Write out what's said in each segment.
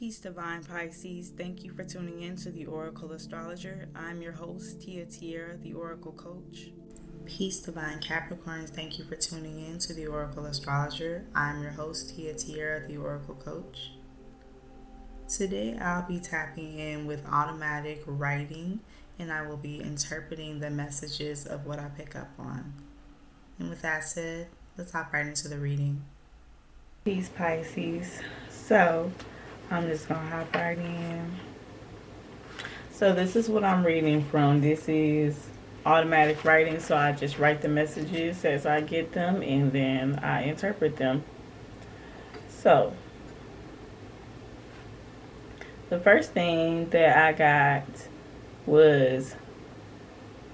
Peace, Divine Pisces. Thank you for tuning in to the Oracle Astrologer. I'm your host, Tia Tierra, the Oracle Coach. Peace, Divine Capricorns. Thank you for tuning in to the Oracle Astrologer. I'm your host, Tia Tierra, the Oracle Coach. Today, I'll be tapping in with automatic writing, and I will be interpreting the messages of what I pick up on. And with that said, let's hop right into the reading. Peace, Pisces. So, I'm just going to hop right in. So this is what I'm reading from. This is automatic writing, so I just write the messages as I get them and then I interpret them. So, the first thing that I got was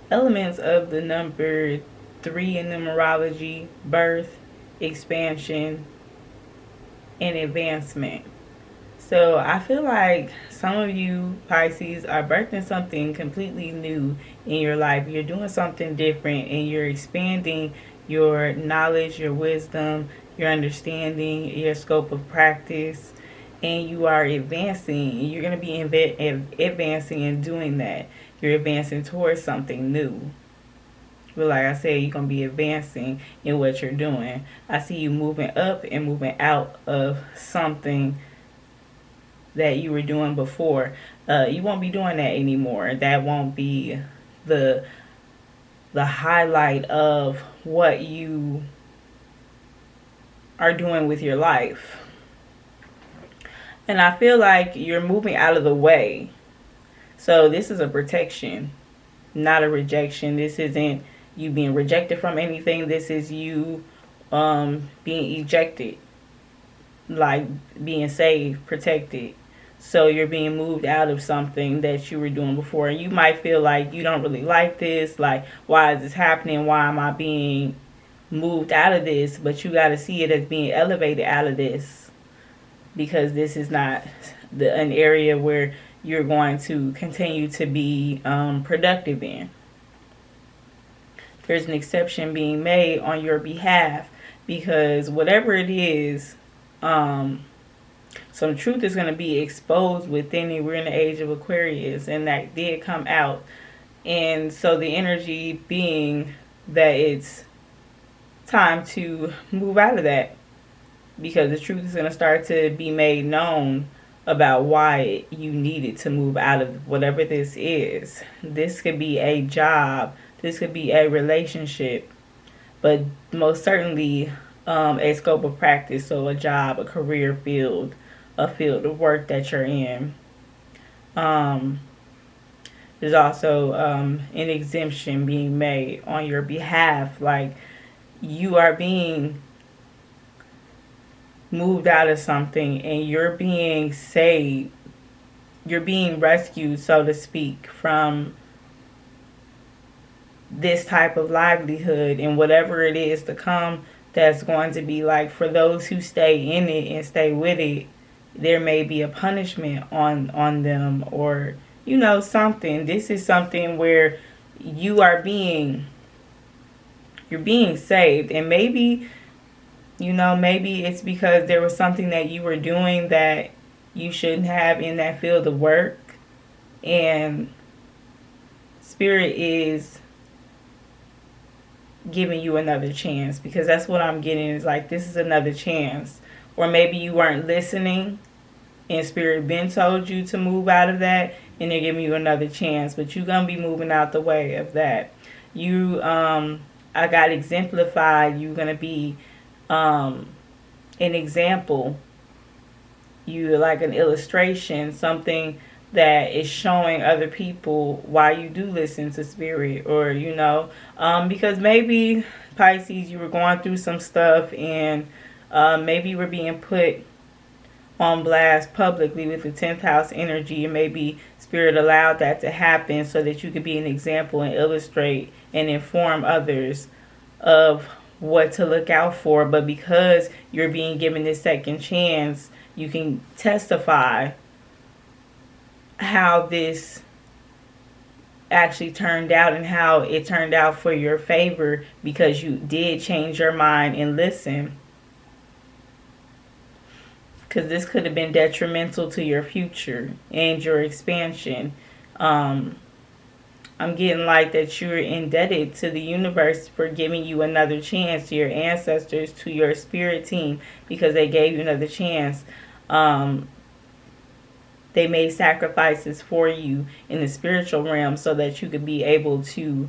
elements of the number 3 in numerology: birth, expansion, and advancement. So I feel like some of you Pisces are birthing something completely new in your life. You're doing something different and you're expanding your knowledge, your wisdom, your understanding, your scope of practice, and you are advancing. You're going to be advancing and doing that. You're advancing towards something new. But like I said, you're going to be advancing in what you're doing. I see you moving up and moving out of something that you were doing before. You won't be doing that anymore. That won't be the highlight of what you are doing with your life. And I feel like you're moving out of the way. So this is a protection, not a rejection. This isn't you being rejected from anything. This is you being ejected, like being saved, protected. So you're being moved out of something that you were doing before. And you might feel like you don't really like this. Like, why is this happening? Why am I being moved out of this? But you got to see it as being elevated out of this. Because this is not an area where you're going to continue to be productive in. There's an exception being made on your behalf. Because whatever it is, some truth is going to be exposed within you. We're in the age of Aquarius, and that did come out. And so the energy being that it's time to move out of that, because the truth is going to start to be made known about why you needed to move out of whatever this is. This could be a job. This could be a relationship. But most certainly a scope of practice. So a job, a career field, a field of work that you're in. There's also an exemption being made on your behalf. Like, you are being moved out of something and you're being saved. You're being rescued, so to speak, from this type of livelihood and whatever it is to come. That's going to be like, for those who stay in it and stay with it, there may be a punishment on them, or something. This is something where you're being saved. And maybe it's because there was something that you were doing that you shouldn't have in that field of work, and Spirit is giving you another chance, because that's what I'm getting, is like, this is another chance. Or maybe you weren't listening and Spirit been told you to move out of that, and they're giving you another chance, but you're going to be moving out the way of that. I got exemplified. You're going to be an example. You're like an illustration, something that is showing other people why you do listen to Spirit, or because maybe, Pisces, you were going through some stuff, and maybe you were being put on blast publicly with the 10th house energy, and maybe Spirit allowed that to happen so that you could be an example and illustrate and inform others of what to look out for. But because you're being given this second chance, you can testify how this actually turned out and how it turned out for your favor, because you did change your mind and listen. because this could have been detrimental to your future and your expansion. I'm getting like that you're indebted to the universe for giving you another chance, to your ancestors, to your spirit team, because they gave you another chance. They made sacrifices for you in the spiritual realm so that you could be able to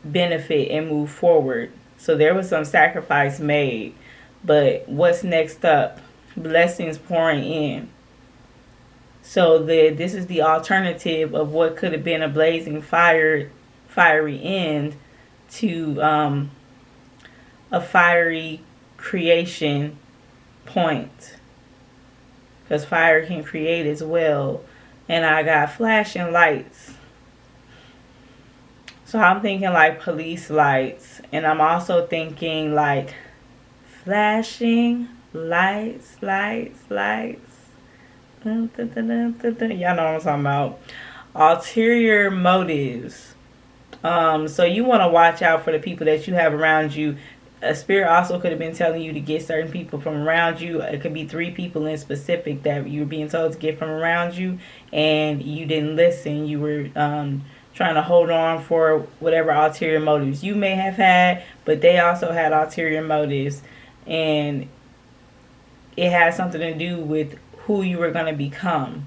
benefit and move forward. So there was some sacrifice made. But what's next up? Blessings pouring in. So this is the alternative of what could have been a blazing fiery end to a fiery creation point. Because fire can create as well. And I got flashing lights. So I'm thinking like police lights. And I'm also thinking like flashing lights. Y'all know what I'm talking about. Ulterior motives. So you want to watch out for the people that you have around you. A spirit also could have been telling you to get certain people from around you. It could be 3 people in specific that you were being told to get from around you, and you didn't listen. You were trying to hold on for whatever ulterior motives you may have had, but they also had ulterior motives, and it had something to do with who you were going to become.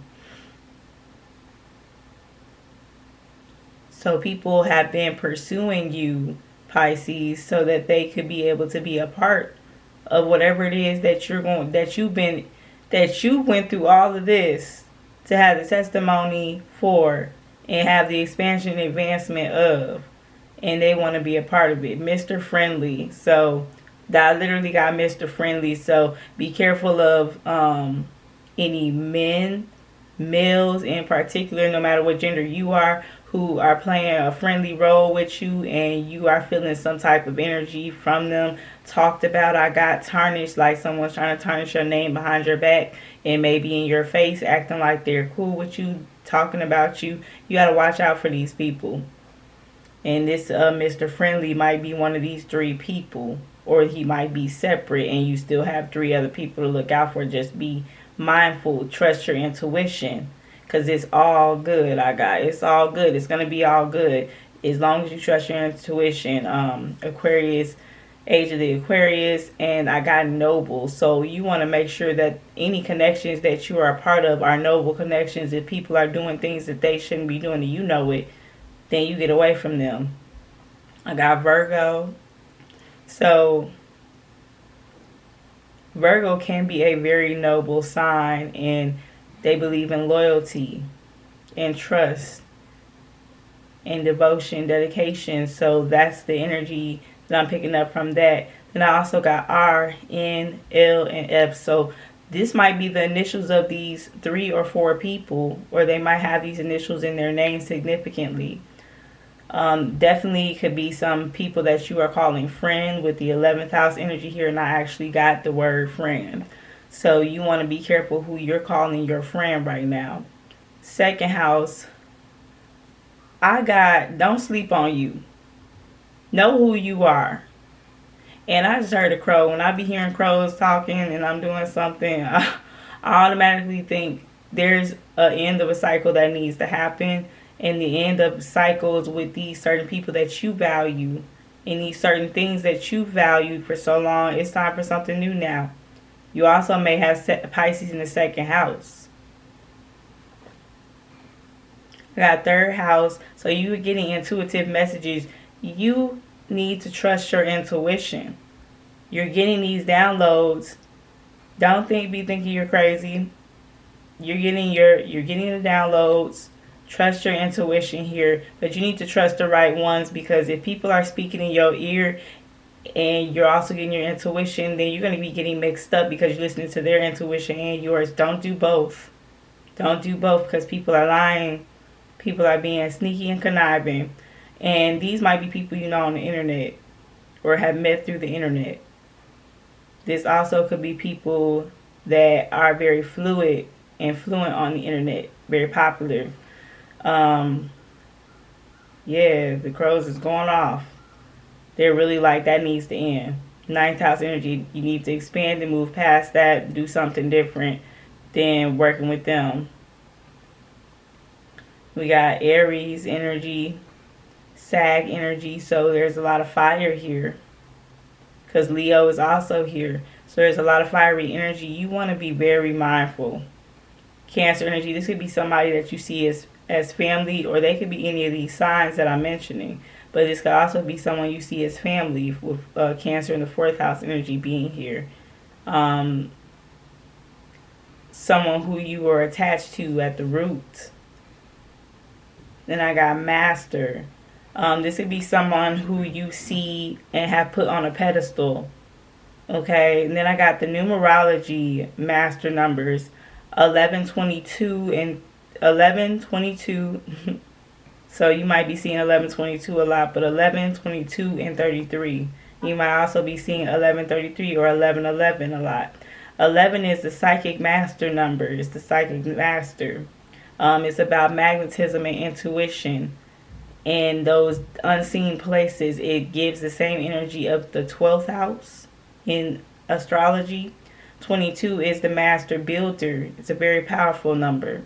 So people have been pursuing you, Pisces, so that they could be able to be a part of whatever it is that you went through all of this to have the testimony for and have the expansion and advancement of, and they want to be a part of it. Mr. Friendly. So that literally got Mr. Friendly. So be careful of any males in particular, no matter what gender you are, who are playing a friendly role with you and you are feeling some type of energy from them. Talked about, I got tarnished, like someone's trying to tarnish your name behind your back and maybe in your face, acting like they're cool with you, talking about you. You got to watch out for these people. And this Mr. Friendly might be one of these 3 people, or he might be separate and you still have 3 other people to look out for. Just be mindful, trust your intuition, because it's all good. It's all good. It's going to be all good as long as you trust your intuition. Aquarius, age of the Aquarius, and I got noble. So you want to make sure that any connections that you are a part of are noble connections. If people are doing things that they shouldn't be doing and you know it, then you get away from them. I got Virgo. So Virgo can be a very noble sign, and they believe in loyalty and trust and devotion, dedication. So that's the energy that I'm picking up from that. Then I also got R, N, L, and F. So this might be the initials of these 3 or 4 people, or they might have these initials in their name significantly. Definitely could be some people that you are calling friend with the 11th house energy here, and I actually got the word friend. So you want to be careful who you're calling your friend right now. 2nd house, I got don't sleep on you. Know who you are. And I just heard a crow. When I be hearing crows talking and I'm doing something, I automatically think there's an end of a cycle that needs to happen. And the end of cycles with these certain people that you value and these certain things that you valued for so long, it's time for something new now. You also may have Pisces in the 2nd house. I got 3rd house. So you are getting intuitive messages. You need to trust your intuition. You're getting these downloads. Don't be thinking you're crazy. You're getting the downloads. Trust your intuition here, but you need to trust the right ones, because if people are speaking in your ear and you're also getting your intuition, then you're going to be getting mixed up because you're listening to their intuition and yours. Don't do both. Don't do both, because people are lying. People are being sneaky and conniving. And these might be people you know on the internet or have met through the internet. This also could be people that are very fluid and fluent on the internet, very popular. Yeah, the crows is going off. They're really like, that needs to end. Ninth house energy, you need to expand and move past that, do something different than working with them. We got Aries energy, Sag energy, so there's a lot of fire here because Leo is also here. So there's a lot of fiery energy. You want to be very mindful. Cancer energy, this could be somebody that you see as family, or they could be any of these signs that I'm mentioning. But this could also be someone you see as family, with Cancer in the fourth house energy being here. Someone who you are attached to at the root. Then I got Master. This could be someone who you see and have put on a pedestal. Okay, and then I got the numerology master numbers 11, 22, and 11, 22. So you might be seeing 11, 22 a lot, but 11, 22, and 33. You might also be seeing 11, 33 or 11, 11 a lot. 11 is the psychic master number. It's the psychic master. It's about magnetism and intuition. In those unseen places, it gives the same energy of the 12th house in astrology. 22 is the master builder. It's a very powerful number.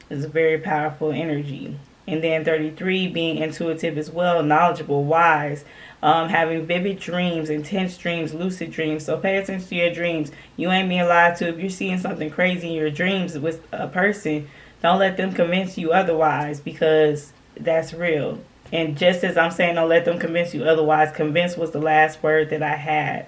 It's a very powerful energy. And then 33 being intuitive as well, knowledgeable, wise, having vivid dreams, intense dreams, lucid dreams. So pay attention to your dreams. You ain't being lied to. If you're seeing something crazy in your dreams with a person, don't let them convince you otherwise, because that's real. And just as I'm saying don't let them convince you otherwise, convince was the last word that I had.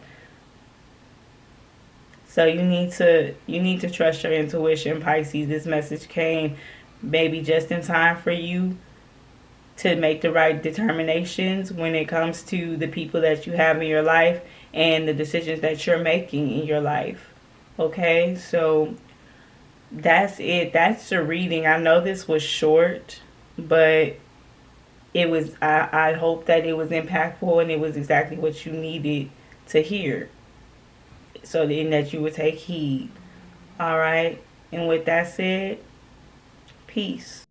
So you need to trust your intuition, Pisces. This message came maybe just in time for you to make the right determinations when it comes to the people that you have in your life and the decisions that you're making in your life. Okay, so that's it. That's the reading. I know this was short, but it was. I hope that it was impactful and it was exactly what you needed to hear, so then that you would take heed. All right, and with that said, peace.